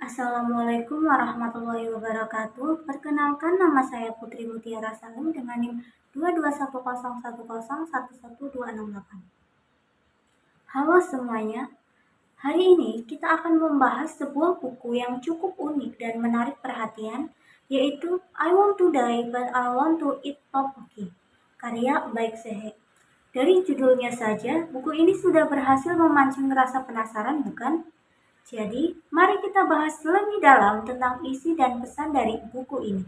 Assalamualaikum warahmatullahi wabarakatuh. Perkenalkan, nama saya Putri Mutiara Salim dengan NIM 22101011268. Halo semuanya, hari ini kita akan membahas sebuah buku yang cukup unik dan menarik perhatian, yaitu I Want to Die But I Want to Eat Tteokbokki, karya Baek Se-hye. Dari judulnya saja, buku ini sudah berhasil memancing rasa penasaran, bukan? Jadi, mari kita bahas lebih dalam tentang isi dan pesan dari buku ini.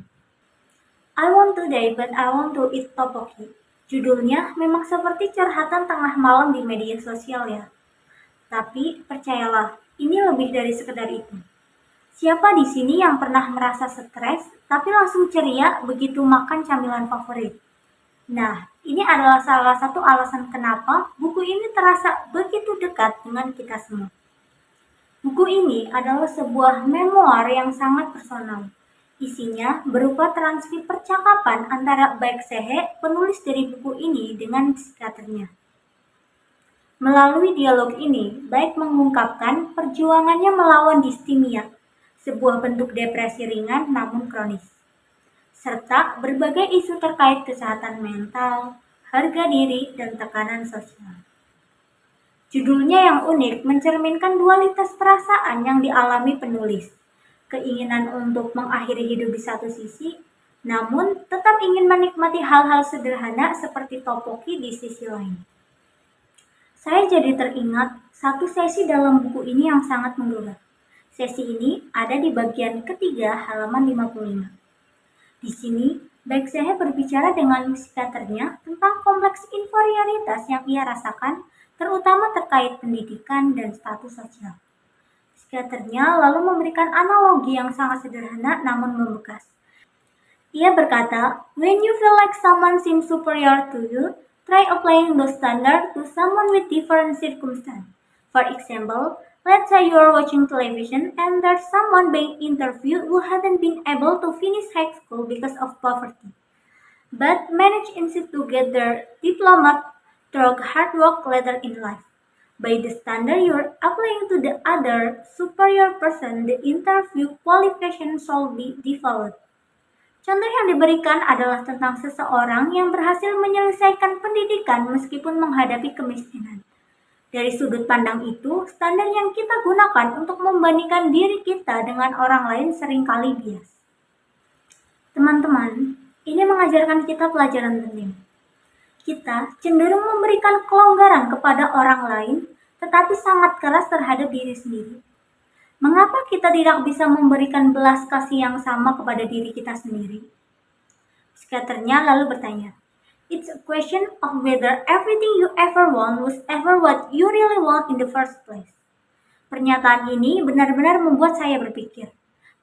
I Want to Die But I Want to Eat Tteokbokki. Judulnya memang seperti curhatan tengah malam di media sosial ya. Tapi percayalah, ini lebih dari sekedar itu. Siapa di sini yang pernah merasa stres tapi langsung ceria begitu makan camilan favorit? Nah, ini adalah salah satu alasan kenapa buku ini terasa begitu dekat dengan kita semua. Buku ini adalah sebuah memoir yang sangat personal. Isinya berupa transkrip percakapan antara Baek Se-hye, penulis dari buku ini, dengan psikiaternya. Melalui dialog ini, Baek mengungkapkan perjuangannya melawan distimia, sebuah bentuk depresi ringan namun kronis, serta berbagai isu terkait kesehatan mental, harga diri, dan tekanan sosial. Judulnya yang unik mencerminkan dualitas perasaan yang dialami penulis. Keinginan untuk mengakhiri hidup di satu sisi, namun tetap ingin menikmati hal-hal sederhana seperti tteokbokki di sisi lain. Saya jadi teringat satu sesi dalam buku ini yang sangat menggugah. Sesi ini ada di bagian ketiga halaman 55. Di sini, Baek Se-hye berbicara dengan psikiaternya tentang kompleks inferioritas yang ia rasakan, terutama terkait pendidikan dan status sosial. Psikiaternya lalu memberikan analogi yang sangat sederhana namun membekas. Ia berkata, when you feel like someone seems superior to you, try applying those standards to someone with different circumstances. For example, let's say you are watching television and there's someone being interviewed who hadn't been able to finish high school because of poverty, but managed instead to get their diploma through hard work later in life. By the standard you're applying to the other superior person, the interview qualification shall be developed. Contoh yang diberikan adalah tentang seseorang yang berhasil menyelesaikan pendidikan meskipun menghadapi kemiskinan. Dari sudut pandang itu, standar yang kita gunakan untuk membandingkan diri kita dengan orang lain seringkali bias. Teman-teman, ini mengajarkan kita pelajaran penting. Kita cenderung memberikan kelonggaran kepada orang lain, tetapi sangat keras terhadap diri sendiri. Mengapa kita tidak bisa memberikan belas kasih yang sama kepada diri kita sendiri? Psikiaternya lalu bertanya, it's a question of whether everything you ever want was ever what you really want in the first place. Pernyataan ini benar-benar membuat saya berpikir,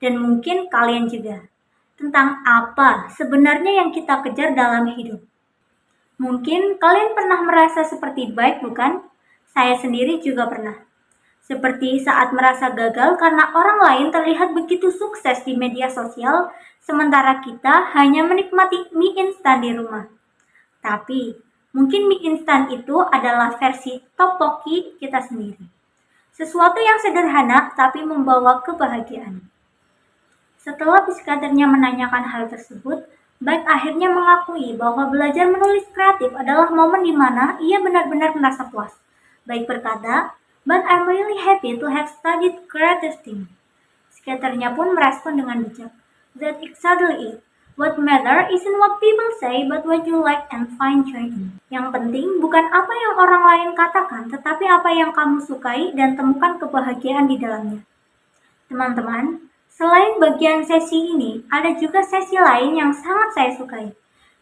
dan mungkin kalian juga, tentang apa sebenarnya yang kita kejar dalam hidup. Mungkin kalian pernah merasa seperti Baek, bukan? Saya sendiri juga pernah. Seperti saat merasa gagal karena orang lain terlihat begitu sukses di media sosial, sementara kita hanya menikmati mie instan di rumah. Tapi, mungkin mie instan itu adalah versi tteokbokki kita sendiri. Sesuatu yang sederhana tapi membawa kebahagiaan. Setelah psikiaternya menanyakan hal tersebut, Baek akhirnya mengakui bahwa belajar menulis kreatif adalah momen di mana ia benar-benar merasa puas. Baek berkata, but I'm really happy to have studied creative thing. Psikiaternya pun merespon dengan bijak. That's exactly it. What matter isn't what people say, but what you like and find joy in. Yang penting bukan apa yang orang lain katakan, tetapi apa yang kamu sukai dan temukan kebahagiaan di dalamnya. Teman-teman, selain bagian sesi ini, ada juga sesi lain yang sangat saya sukai.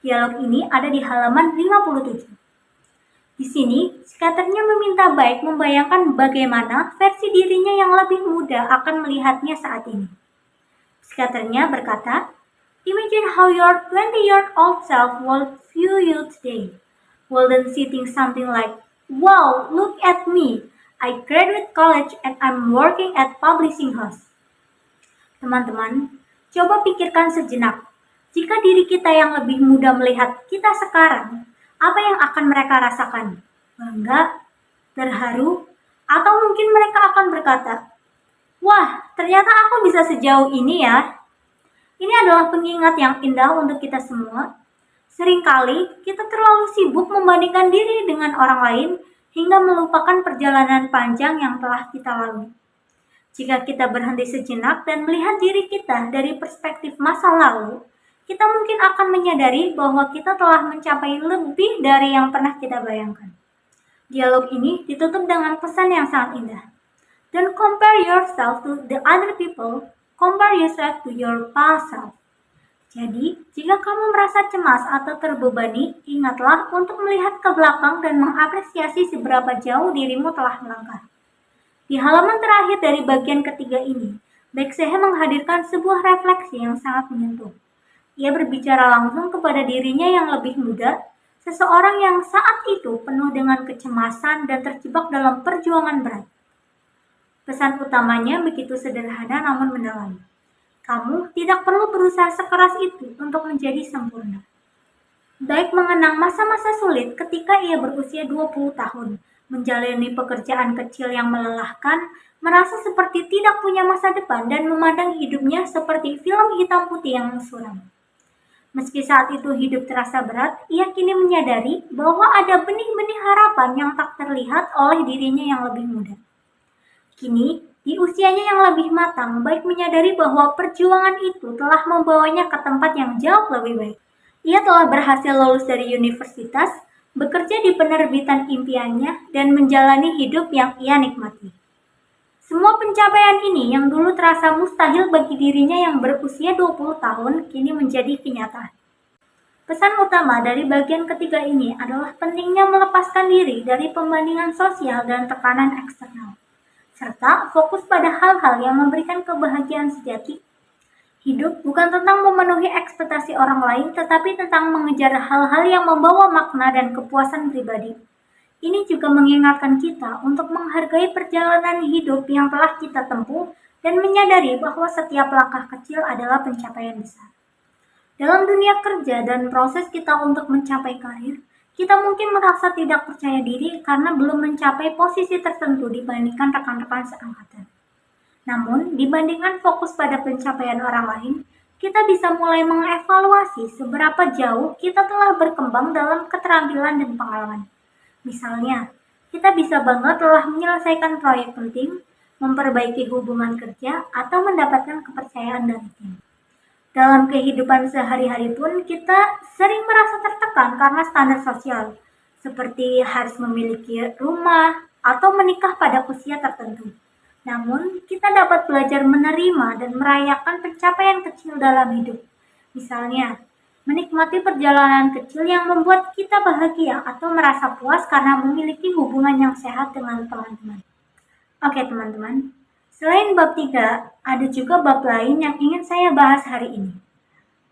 Dialog ini ada di halaman 57. Di sini, psikiaternya meminta Baek membayangkan bagaimana versi dirinya yang lebih muda akan melihatnya saat ini. Psikiaternya berkata, imagine how your 20-year-old self will view you today. Wouldn't she think something like, wow, look at me. I graduate college and I'm working at publishing house. Teman-teman, coba pikirkan sejenak. Jika diri kita yang lebih muda melihat kita sekarang, apa yang akan mereka rasakan? Bangga? Terharu? Atau mungkin mereka akan berkata, wah, ternyata aku bisa sejauh ini ya. Ini adalah pengingat yang indah untuk kita semua. Seringkali kita terlalu sibuk membandingkan diri dengan orang lain hingga melupakan perjalanan panjang yang telah kita lalui. Jika kita berhenti sejenak dan melihat diri kita dari perspektif masa lalu, kita mungkin akan menyadari bahwa kita telah mencapai lebih dari yang pernah kita bayangkan. Dialog ini ditutup dengan pesan yang sangat indah. Don't compare yourself to the other people, compare yourself to your past self. Jadi, jika kamu merasa cemas atau terbebani, ingatlah untuk melihat ke belakang dan mengapresiasi seberapa jauh dirimu telah melangkah. Di halaman terakhir dari bagian ketiga ini, Becksehe menghadirkan sebuah refleksi yang sangat menyentuh. Ia berbicara langsung kepada dirinya yang lebih muda, seseorang yang saat itu penuh dengan kecemasan dan terjebak dalam perjuangan berat. Pesan utamanya begitu sederhana namun mendalam. Kamu tidak perlu berusaha sekeras itu untuk menjadi sempurna. Baik mengenang masa-masa sulit ketika ia berusia 20 tahun, menjalani pekerjaan kecil yang melelahkan, merasa seperti tidak punya masa depan dan memandang hidupnya seperti film hitam putih yang suram. Meski saat itu hidup terasa berat, ia kini menyadari bahwa ada benih-benih harapan yang tak terlihat oleh dirinya yang lebih muda. Kini, di usianya yang lebih matang, Baik menyadari bahwa perjuangan itu telah membawanya ke tempat yang jauh lebih baik. Ia telah berhasil lulus dari universitas, bekerja di penerbitan impiannya, dan menjalani hidup yang ia nikmati. Semua pencapaian ini yang dulu terasa mustahil bagi dirinya yang berusia 20 tahun, kini menjadi kenyataan. Pesan utama dari bagian ketiga ini adalah pentingnya melepaskan diri dari pembandingan sosial dan tekanan eksternal, serta fokus pada hal-hal yang memberikan kebahagiaan sejati. Hidup bukan tentang memenuhi ekspektasi orang lain, tetapi tentang mengejar hal-hal yang membawa makna dan kepuasan pribadi. Ini juga mengingatkan kita untuk menghargai perjalanan hidup yang telah kita tempuh dan menyadari bahwa setiap langkah kecil adalah pencapaian besar. Dalam dunia kerja dan proses kita untuk mencapai karir, kita mungkin merasa tidak percaya diri karena belum mencapai posisi tertentu dibandingkan rekan-rekan seangkatan. Namun, dibandingkan fokus pada pencapaian orang lain, kita bisa mulai mengevaluasi seberapa jauh kita telah berkembang dalam keterampilan dan pengalaman. Misalnya, kita bisa bangga telah menyelesaikan proyek penting, memperbaiki hubungan kerja, atau mendapatkan kepercayaan dari tim. Dalam kehidupan sehari-hari pun kita sering merasa tertekan karena standar sosial, seperti harus memiliki rumah atau menikah pada usia tertentu. Namun, kita dapat belajar menerima dan merayakan pencapaian kecil dalam hidup. Misalnya, menikmati perjalanan kecil yang membuat kita bahagia atau merasa puas karena memiliki hubungan yang sehat dengan teman-teman. Oke teman-teman, selain bab 3, ada juga bab lain yang ingin saya bahas hari ini,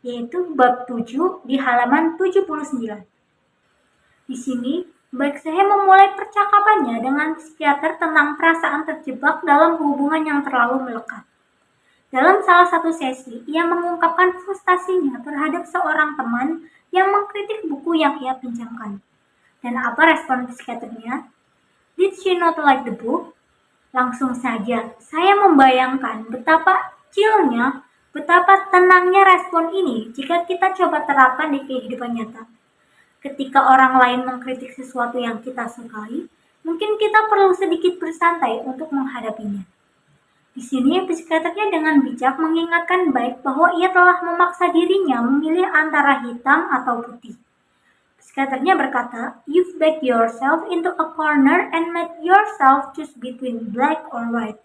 yaitu bab 7 di halaman 79. Di sini, Becksehe memulai percakapannya dengan psikiater tentang perasaan terjebak dalam hubungan yang terlalu melekat. Dalam salah satu sesi, ia mengungkapkan frustasinya terhadap seorang teman yang mengkritik buku yang ia pinjamkan. Dan apa respon psikiaternya? Did she not like the book? Langsung saja, saya membayangkan betapa chillnya, betapa tenangnya respon ini jika kita coba terapkan di kehidupan nyata. Ketika orang lain mengkritik sesuatu yang kita sukai, mungkin kita perlu sedikit bersantai untuk menghadapinya. Di sini, psikiaternya dengan bijak mengingatkan Baik bahwa ia telah memaksa dirinya memilih antara hitam atau putih. Psikiaternya berkata, "You've backed yourself into a corner and made yourself choose between black or white,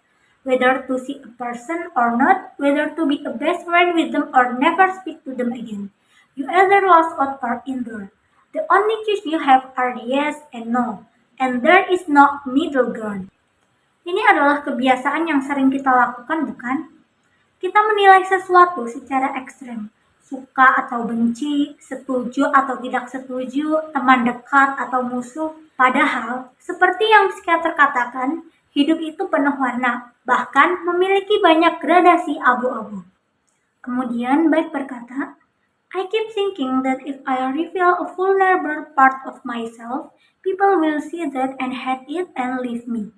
whether to see a person or not, whether to be a best friend with them or never speak to them again. You either lost out or endure. The only choice you have are yes and no, and there is no middle ground." Ini adalah kebiasaan yang sering kita lakukan, bukan? Kita menilai sesuatu secara ekstrem, suka atau benci, setuju atau tidak setuju, teman dekat atau musuh. Padahal, seperti yang psikiater katakan, hidup itu penuh warna, bahkan memiliki banyak gradasi abu-abu. Kemudian Baik berkata, "I keep thinking that if I reveal a vulnerable part of myself, people will see that and hate it and leave me.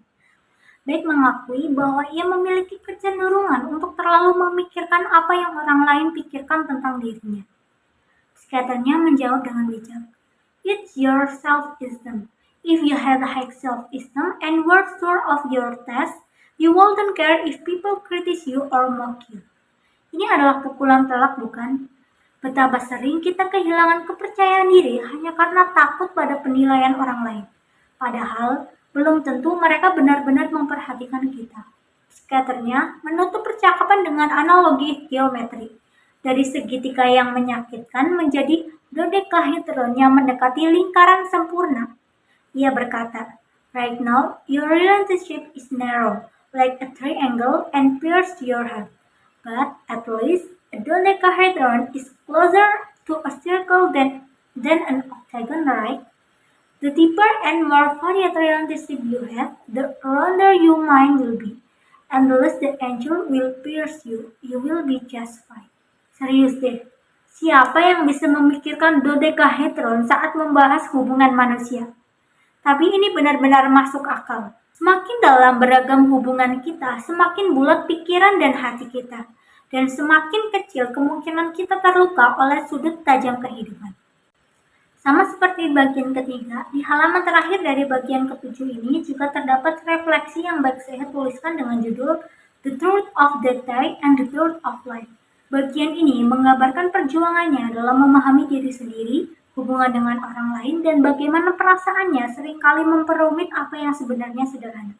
Baik mengakui bahwa ia memiliki kecenderungan untuk terlalu memikirkan apa yang orang lain pikirkan tentang dirinya. Psikiaternya menjawab dengan bijak. It's your self-esteem. If you had high self-esteem and were sure of your task, you wouldn't care if people criticize you or mock you. Ini adalah pukulan telak, bukan? Betapa sering kita kehilangan kepercayaan diri hanya karena takut pada penilaian orang lain. Padahal, belum tentu mereka benar-benar memperhatikan kita. Psikiaternya menutup percakapan dengan analogi geometri. Dari segitiga yang menyakitkan menjadi dodekahedron yang mendekati lingkaran sempurna. Ia berkata, right now, your relationship is narrow, like a triangle and pierces your heart. But at least a dodecahedron is closer to a circle than an octagon, right? The deeper and more varied relationship you have, the rounder your mind will be. And the less the angel will pierce you, you will be just fine. Serius deh, siapa yang bisa memikirkan dodecahedron saat membahas hubungan manusia? Tapi ini benar-benar masuk akal. Semakin dalam beragam hubungan kita, semakin bulat pikiran dan hati kita. Dan semakin kecil kemungkinan kita terluka oleh sudut tajam kehidupan. Sama seperti bagian ketiga, di halaman terakhir dari bagian ketujuh ini juga terdapat refleksi yang baik saya tuliskan dengan judul The Truth of Death and the Truth of Life. Bagian ini menggambarkan perjuangannya dalam memahami diri sendiri, hubungan dengan orang lain, dan bagaimana perasaannya seringkali memperumit apa yang sebenarnya sederhana.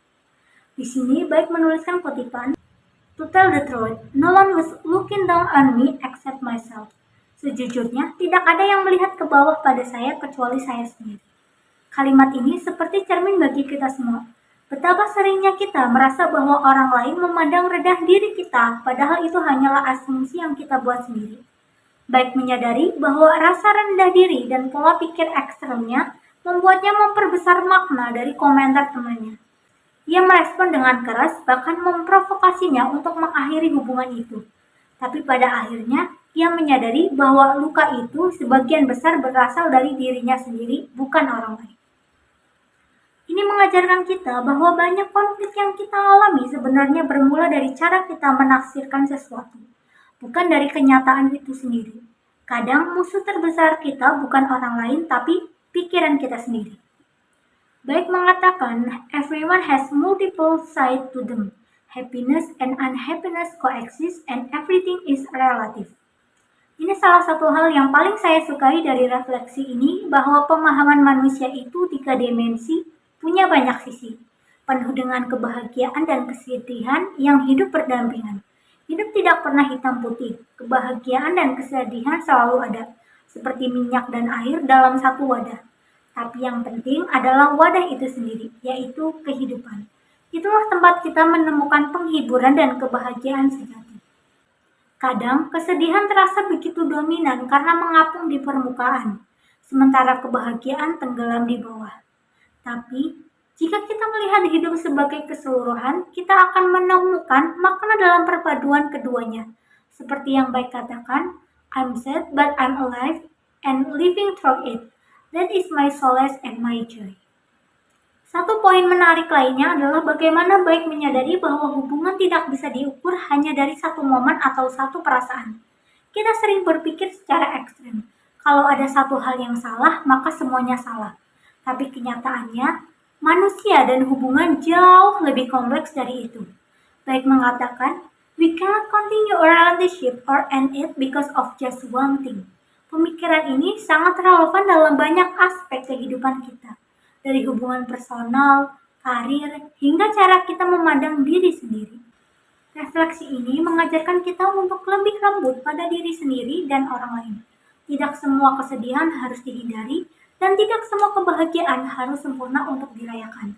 Di sini baik menuliskan kutipan, To tell the truth, no one was looking down on me except myself. Sejujurnya, tidak ada yang melihat ke bawah pada saya kecuali saya sendiri. Kalimat ini seperti cermin bagi kita semua. Betapa seringnya kita merasa bahwa orang lain memandang rendah diri kita, padahal itu hanyalah asumsi yang kita buat sendiri. Baik menyadari bahwa rasa rendah diri dan pola pikir ekstremnya membuatnya memperbesar makna dari komentar temannya. Ia merespon dengan keras, bahkan memprovokasinya untuk mengakhiri hubungan itu. Tapi pada akhirnya, ia menyadari bahwa luka itu sebagian besar berasal dari dirinya sendiri, bukan orang lain. Ini mengajarkan kita bahwa banyak konflik yang kita alami sebenarnya bermula dari cara kita menafsirkan sesuatu, bukan dari kenyataan itu sendiri. Kadang musuh terbesar kita bukan orang lain, tapi pikiran kita sendiri. Baik mengatakan, everyone has multiple sides to them. Happiness and unhappiness coexist and everything is relative. Ini salah satu hal yang paling saya sukai dari refleksi ini, bahwa pemahaman manusia itu 3 dimensi, punya banyak sisi, penuh dengan kebahagiaan dan kesedihan yang hidup berdampingan. Hidup tidak pernah hitam putih, kebahagiaan dan kesedihan selalu ada, seperti minyak dan air dalam satu wadah. Tapi yang penting adalah wadah itu sendiri, yaitu kehidupan. Itulah tempat kita menemukan penghiburan dan kebahagiaan sejati. Kadang kesedihan terasa begitu dominan karena mengapung di permukaan, sementara kebahagiaan tenggelam di bawah. Tapi, jika kita melihat hidup sebagai keseluruhan, kita akan menemukan makna dalam perpaduan keduanya. Seperti yang baik katakan, I'm sad but I'm alive and living through it. That is my solace and my joy. Satu poin menarik lainnya adalah bagaimana baik menyadari bahwa hubungan tidak bisa diukur hanya dari satu momen atau satu perasaan. Kita sering berpikir secara ekstrem. Kalau ada satu hal yang salah, maka semuanya salah. Tapi kenyataannya, manusia dan hubungan jauh lebih kompleks dari itu. Baik mengatakan, we cannot continue a relationship or end it because of just one thing. Pemikiran ini sangat relevan dalam banyak aspek kehidupan kita. Dari hubungan personal, karir, hingga cara kita memandang diri sendiri. Refleksi ini mengajarkan kita untuk lebih lembut pada diri sendiri dan orang lain. Tidak semua kesedihan harus dihindari, dan tidak semua kebahagiaan harus sempurna untuk dirayakan.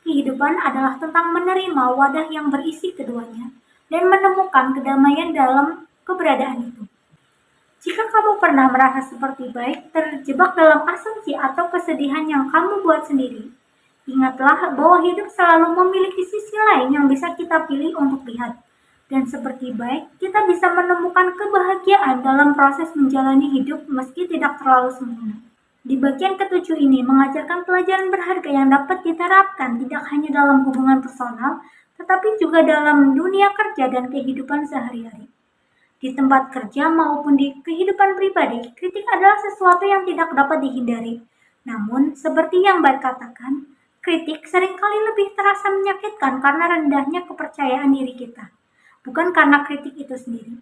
Kehidupan adalah tentang menerima wadah yang berisi keduanya dan menemukan kedamaian dalam keberadaan itu. Jika kamu pernah merasa seperti baik, terjebak dalam asumsi atau kesedihan yang kamu buat sendiri, ingatlah bahwa hidup selalu memiliki sisi lain yang bisa kita pilih untuk lihat. Dan seperti baik, kita bisa menemukan kebahagiaan dalam proses menjalani hidup meski tidak terlalu sempurna. Di bagian ketujuh ini mengajarkan pelajaran berharga yang dapat diterapkan tidak hanya dalam hubungan personal, tetapi juga dalam dunia kerja dan kehidupan sehari-hari. Di tempat kerja maupun di kehidupan pribadi, kritik adalah sesuatu yang tidak dapat dihindari. Namun, seperti yang Mbak katakan, kritik seringkali lebih terasa menyakitkan karena rendahnya kepercayaan diri kita, bukan karena kritik itu sendiri.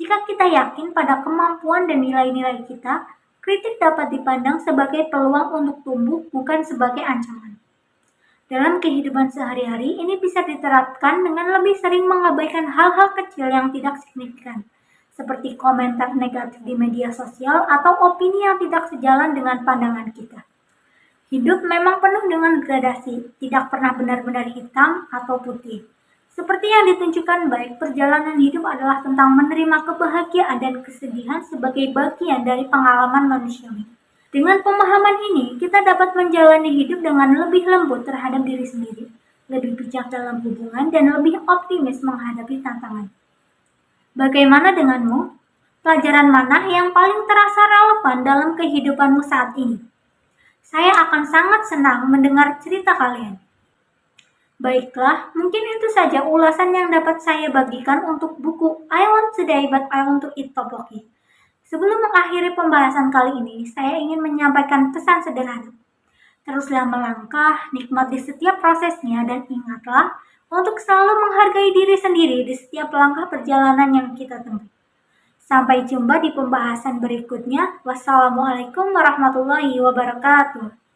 Jika kita yakin pada kemampuan dan nilai-nilai kita, kritik dapat dipandang sebagai peluang untuk tumbuh, bukan sebagai ancaman. Dalam kehidupan sehari-hari, ini bisa diterapkan dengan lebih sering mengabaikan hal-hal kecil yang tidak signifikan, seperti komentar negatif di media sosial atau opini yang tidak sejalan dengan pandangan kita. Hidup memang penuh dengan gradasi, tidak pernah benar-benar hitam atau putih. Seperti yang ditunjukkan baik, perjalanan hidup adalah tentang menerima kebahagiaan dan kesedihan sebagai bagian dari pengalaman manusiawi. Dengan pemahaman ini, kita dapat menjalani hidup dengan lebih lembut terhadap diri sendiri, lebih bijak dalam hubungan, dan lebih optimis menghadapi tantangan. Bagaimana denganmu? Pelajaran mana yang paling terasa relevan dalam kehidupanmu saat ini? Saya akan sangat senang mendengar cerita kalian. Baiklah, mungkin itu saja ulasan yang dapat saya bagikan untuk buku I Want Today But I Want to Eat Tteokbokki. Sebelum mengakhiri pembahasan kali ini, saya ingin menyampaikan pesan sederhana. Teruslah melangkah, nikmati setiap prosesnya, dan ingatlah untuk selalu menghargai diri sendiri di setiap langkah perjalanan yang kita tempuh. Sampai jumpa di pembahasan berikutnya. Wassalamualaikum warahmatullahi wabarakatuh.